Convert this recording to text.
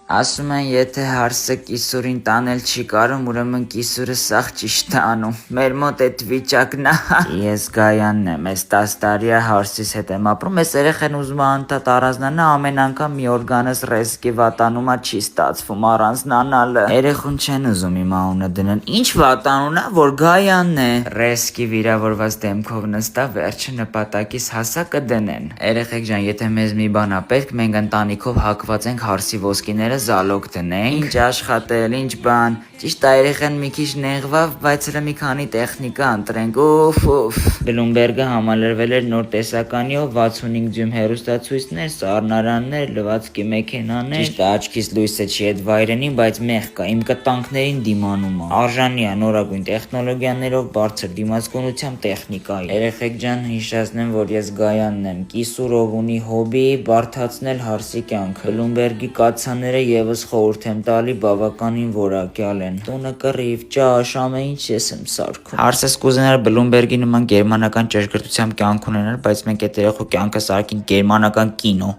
Ասում են, եթե հարսը կիսուրին տանել չի կարում, ուրեմն կիսուրը սաղ ճիշտ է անում։ Մեր մոտ այդ վիճակն է։ Ես Գայանն եմ, ես 10 տարի է հարսիս հետ եմ ապրում, ես երեխեն ուզում է անդադ առանձնանա, ամեն անգամ մի օրգանս ռեզկի վատանումա չի ստացվում առանձնանալը։ Երեխուն չեն ուզում իմ անունը դնեն։ Ինչ վատանուն է, որ Գայանն է։ Ռեզկի վիրավորված դեմքով նստա, վերջը նպատակիս հասա կդնեն։ Երեխեք ջան, եթե մեզ մի բան է պետք, մենք ընտանիքով հակված ենք հարսի ոսկիները զալոգ դնենք, ինչ աշխատել, ինչ բան, ճիշտ է երեխան մի քիչ նեղվավ, բայց հələ մի քանի տեխնիկա ընտրենք, ուֆ, Բլումբերգը համալրվել էր նոր տեսականիով, 65 դյույմ հեռուստացույցներ, սառնարաններ, լվացքի մեքենաներ, ճիշտ է աչքիս լույսը չի այդ վայրենին, բայց մեղք կա, իմ կտանքներին դիմանում է, արժանի է նորագույն տեխնոլոգիաներով, բարձր դիմացկունությամբ տեխնիկայի։ Երեխեք ջան, հիշեցնեմ, որ ես Գայանն եմ, կիսուրով ունի հոբի, բարդացնել հարսի կյանքը, Բլումբերգի կաթսաները եւս խորհուրդ եմ տալի, բավականին որակյալ են։ Տունը կռիվ, ճաշ, ամեն ինչ ես եմ սարքում։ Հարսս կուզենար Բլումբերգի նման գերմանական ճշգրտությամբ կյանք ունենալ, բայց մենք այդ երեխու կյանքը սարքինք գերմանական կինո։